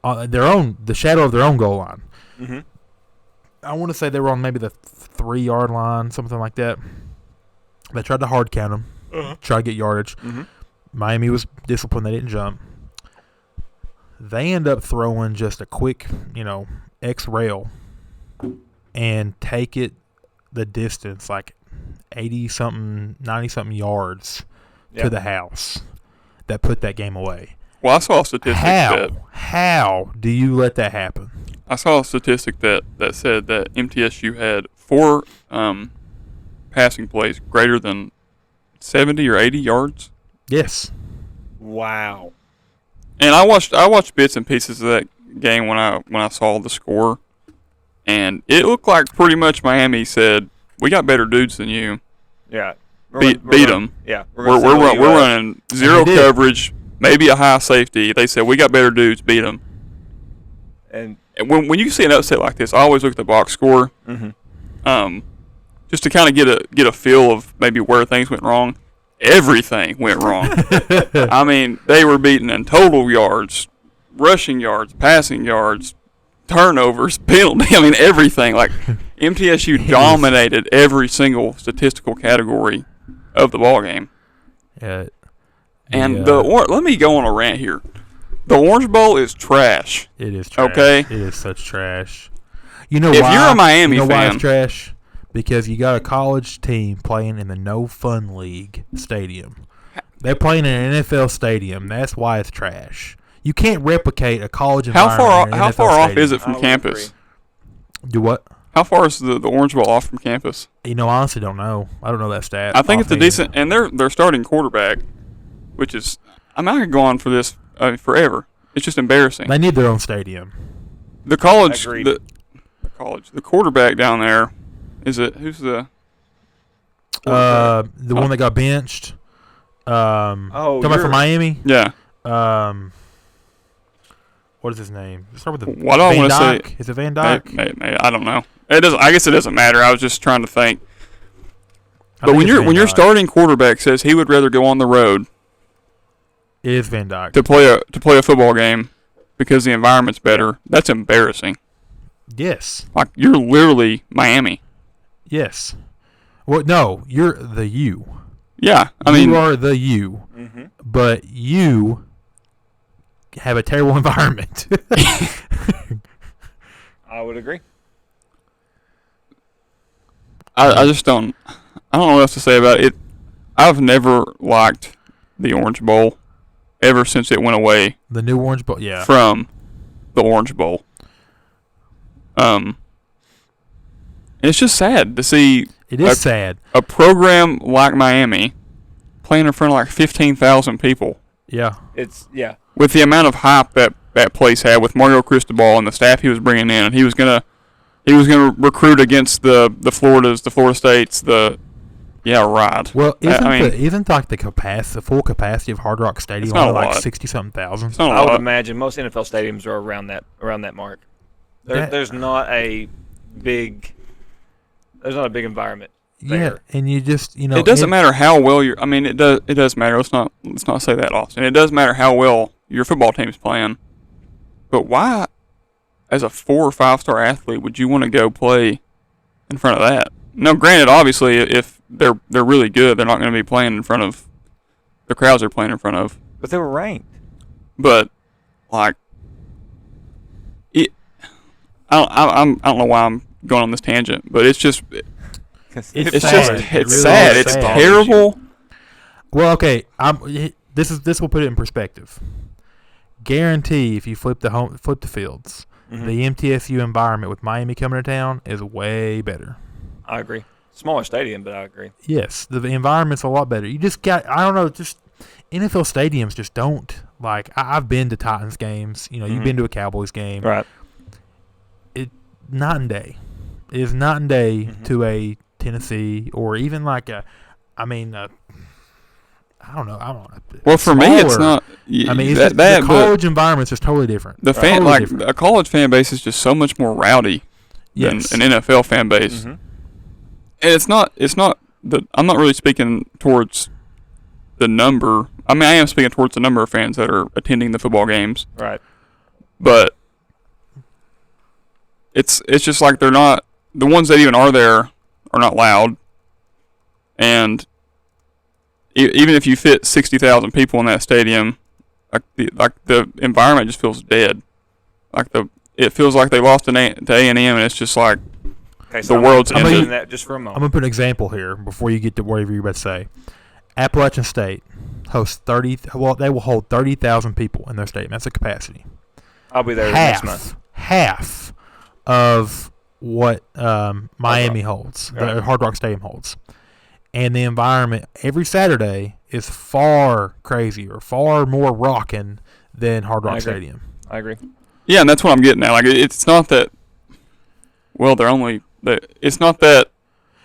the shadow of their own goal line. Mm-hmm. I want to say they were on maybe the 3-yard line, something like that. They tried to hard count them, try to get yardage. Mm-hmm. Miami was disciplined; they didn't jump. They end up throwing just a quick, X rail, and take it the distance, like 80-something, 90-something yards to the house. That put that game away. Well, I saw a statistic How do you let that happen? I saw a statistic that said that MTSU had 4 passing plays greater than 70 or 80 yards. Yes. Wow. And I watched bits and pieces of that game when I saw the score, and it looked like pretty much Miami said, "We got better dudes than you. Yeah. Beat them. Yeah. We're running zero coverage, maybe a high safety." They said, "We got better dudes. Beat them." And when you see an upset like this, I always look at the box score, just to kind of get a feel of maybe where things went wrong. Everything went wrong. I mean, they were beaten in total yards, rushing yards, passing yards, turnovers, penalty. I mean, everything. Like MTSU dominated every single statistical category of the ball game. Yeah. And let me go on a rant here. The Orange Bowl is trash. It is trash. Okay? It is such trash. You know If why? you're a Miami why fan, it's trash? Because you got a college team playing in the No Fun League stadium. They're playing in an NFL stadium. That's why it's trash. You can't replicate a college environment. How far off is it from campus? Do what? How far is the Orange Bowl off from campus? I honestly don't know. I don't know that stat. I think it's a decent, and they're starting quarterback, which is, I could go on for this forever. It's just embarrassing. They need their own stadium. The college, the quarterback down there, who's the one that got benched? Talking about from Miami? Yeah. What is his name? Start with the What do I want to say? Is it Van Dyke? Maybe, I don't know. It doesn't. I guess it doesn't matter. I was just trying to think. But when your starting quarterback says he would rather go on the road, it is Van Dyke, to play a football game because the environment's better, that's embarrassing. Yes. Like you're literally Miami. Yes. Well, no, you're the U. Yeah, you are the U, but you have a terrible environment. I would agree. I just don't. I don't know what else to say about it. I've never liked the Orange Bowl ever since it went away. The new Orange Bowl, yeah. From the Orange Bowl. It's just sad to see. It is sad. A program like Miami playing in front of like 15,000 people. Yeah. With the amount of hype that place had with Mario Cristobal and the staff he was bringing in, and he was gonna recruit against the Floridas, the Florida States, right. Well, isn't like the full capacity of Hard Rock Stadium only like 60-something thousand? I would imagine most NFL stadiums are around that mark. There's not a big environment there. Yeah, and you just it doesn't matter how well you're. I mean, it does matter. Let's not say that, Austin. It does matter how well your football team's playing. But why, as a 4 or 5-star athlete, would you want to go play in front of that? Now, granted, obviously, if they're really good, they're not going to be playing in front of the crowds they're playing in front of. But they were ranked. But like, I don't know why I'm going on this tangent, but it's just it's sad. It's terrible. Well, okay, this will put it in perspective. Guarantee if you flip the fields, the MTSU environment with Miami coming to town is way better. I agree. Smaller stadium, but I agree. Yes, the environment's a lot better. You just got, I don't know, just NFL stadiums just don't, like, I've been to Titans games. You've been to a Cowboys game. Right. Night and day. It is night and day to a Tennessee or even like I mean, I don't know. Well, for me, it's not. I mean, the college environment's just totally different. The fan, totally different. A college fan base is just so much more rowdy than an NFL fan base. Mm-hmm. And it's not. I'm not really speaking towards the number. I mean, I am speaking towards the number of fans that are attending the football games. Right. But it's just like they're not, the ones that even are there are not loud. And even if you fit 60,000 people in that stadium, like the environment just feels dead. It feels like they lost to A&M, and it's just like the world's ended. That just for a moment. I'm gonna put an example here before you get to whatever you're about to say. Appalachian State hosts they will hold 30,000 people in their stadium. That's the capacity. I'll be there next month. Half of what Miami holds, the Hard Rock Stadium holds. And the environment every Saturday is far crazier, far more rocking than Hard Rock Stadium. I agree. Yeah, and that's what I'm getting at. Like, it's not that. Well, it's not that.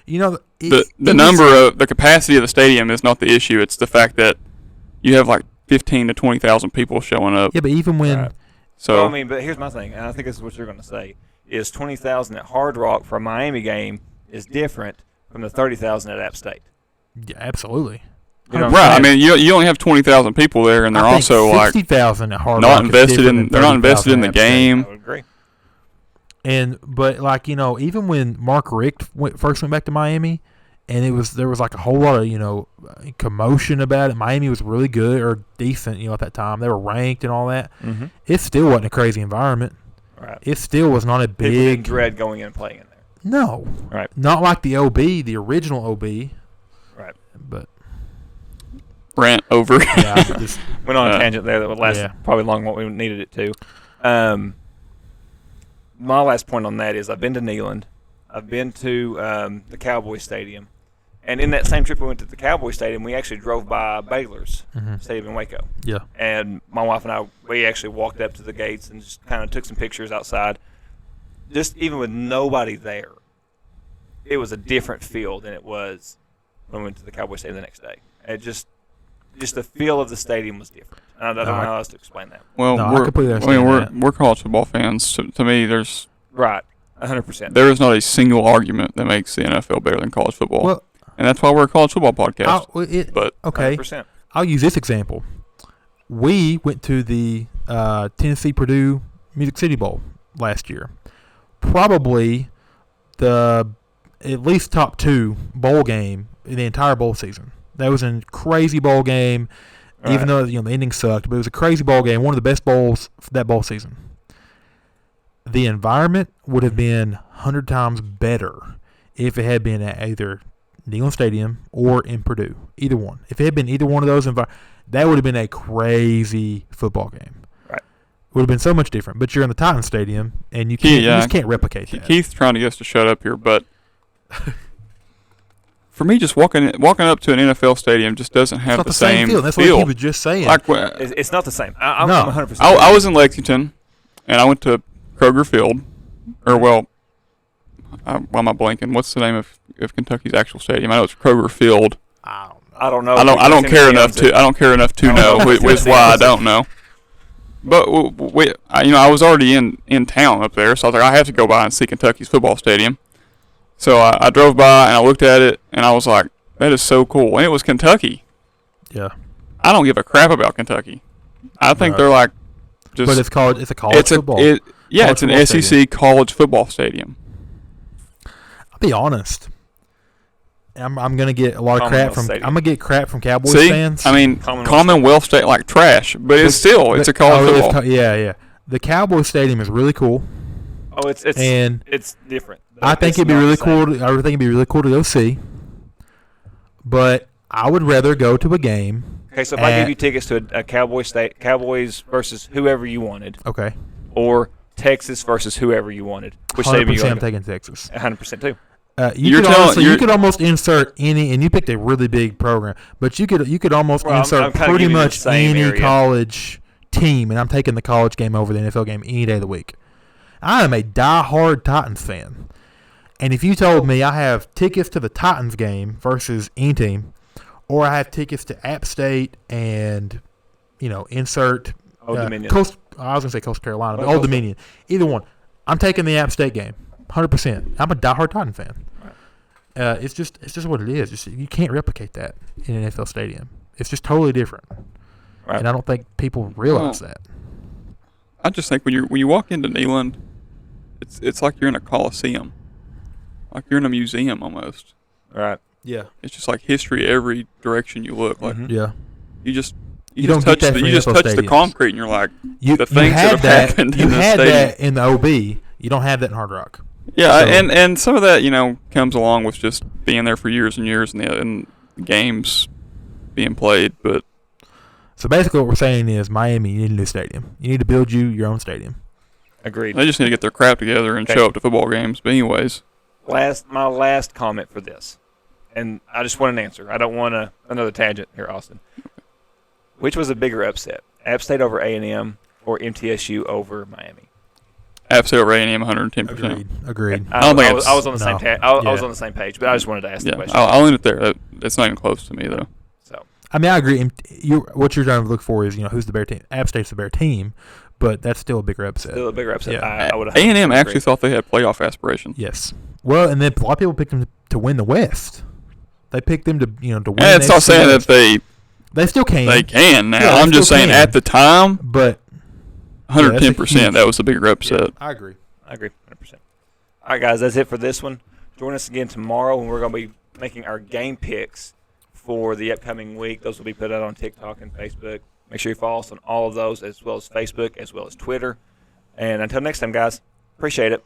You know, the capacity of the stadium is not the issue. It's the fact that you have like 15 to 20,000 people showing up. Yeah, but even when. Right. So well, I mean, but here's my thing, and I think this is what you're going to say: is 20,000 at Hard Rock for a Miami game is different from the 30,000 at App State. Yeah, absolutely. You know right. I mean, you only have 20,000 people there, and they're also like 60,000 at Hard not Rock invested in. They're not invested in the game. I would agree. But like, you know, even when Mark Richt first went back to Miami, and there was like a whole lot of, you know, commotion about it. Miami was really good or decent, you know, at that time. They were ranked and all that. Mm-hmm. It still wasn't a crazy environment. Right. It still was not a big. People didn't dread going in and playing in there. No. Right. Not like the OB, the original OB. Right. But. Rant over. Yeah. Just went on a tangent there that would last probably longer than what we needed it to. My last point on that is I've been to Neyland. I've been to the Cowboy Stadium. And in that same trip we went to the Cowboy Stadium, we actually drove by Baylor's stadium in Waco. Yeah. And my wife and I, we actually walked up to the gates and just kind of took some pictures outside. Just even with nobody there, it was a different feel than it was when we went to the Cowboy Stadium the next day. It just the feel of the stadium was different. I don't know how else to explain that. Well, we're college football fans. To me, there's right, 100%. There is not a single argument that makes the NFL better than college football. Well, and that's why we're a college football podcast. Okay, 100%. I'll use this example. We went to the Tennessee-Purdue Music City Bowl last year. Probably at least top 2 bowl game in the entire bowl season. That was a crazy bowl game, even though the ending sucked. But it was a crazy bowl game, one of the best bowls for that bowl season. The environment would have been 100 times better if it had been at either Neyland Stadium or in Purdue. Either one. If it had been either one of those that would have been a crazy football game. Right. It would have been so much different. But you're in the Titan Stadium, and you just can't replicate that. Keith's trying to get us to shut up here, but for me, just walking up to an NFL stadium just doesn't have the same feel. That's what he was just saying. It's not the same. I'm 100%. I was in Lexington, and I went to Kroger Field, or why am I blanking? What's the name of Kentucky's actual stadium? I know it's Kroger Field. I don't know. I don't care enough to know which why I don't know. But I was already in town up there, so I was like, I have to go by and see Kentucky's football stadium. So I drove by and I looked at it and I was like, that is so cool. And it was Kentucky. Yeah. I don't give a crap about Kentucky. I think they're like just. But it's a college football. It's an SEC college football stadium. I'll be honest. I'm gonna get a lot of crap from. I'm gonna get crap from Cowboys fans. I mean, Commonwealth Stadium like trash, but it's a college football. Yeah. The Cowboys Stadium is really cool. Oh, it's different. I think it'd be really cool. I think it'd be really cool to go see. But I would rather go to a game. Okay, so if I give you tickets to a Cowboys versus whoever you wanted. Okay. Or Texas versus whoever you wanted. Which stadium you going? I'm taking Texas. 100% too. You could almost insert any, and you picked a really big program, but you could almost insert pretty much any college team, and I'm taking the college game over the NFL game any day of the week. I am a die-hard Titans fan. And if you told me I have tickets to the Titans game versus any team, or I have tickets to App State and, insert Old Dominion. I was going to say Coastal Carolina, but Old Dominion. Either one. I'm taking the App State game, 100%. I'm a diehard Titan fan. Right. It's just what it is. You can't replicate that in an NFL stadium. It's just totally different. Right. And I don't think people realize that. I just think when you walk into Neyland, it's like you're in a coliseum, like you're in a museum almost. Right. Yeah. It's just like history every direction you look. Like yeah. You just touch the concrete and you're like the things that have happened you in the had stadium. that in the OB. You don't have that in Hard Rock. Yeah, so, and some of that comes along with just being there for years and years and the games being played. But so basically, what we're saying is Miami, you need a new stadium. You need to build your own stadium. Agreed. They just need to get their crap together and show up to football games. But anyways, my last comment for this, and I just want an answer. I don't want another tangent here, Austin. Which was a bigger upset, App State over A&M or MTSU over Miami? App State over A&M, 110%. Agreed. I was on the same page. I was on the same page, but I just wanted to ask the question. I'll leave it there. It's not even close to me though. So I mean, I agree. What you're trying to look for is who's the better team. App State's the better team, but that's still a bigger upset. Still a bigger upset. Yeah. A&M actually thought they had playoff aspirations. Yes. Well, and then a lot of people picked them to win the West. They picked them to win. And it's not saying that they still can. They can now. Yeah, I'm just saying at the time, but 110%. That was the bigger upset. Yeah, I agree. 100%. All right, guys, that's it for this one. Join us again tomorrow when we're going to be making our game picks for the upcoming week. Those will be put out on TikTok and Facebook. Make sure you follow us on all of those, as well as Facebook, as well as Twitter. And until next time, guys, appreciate it.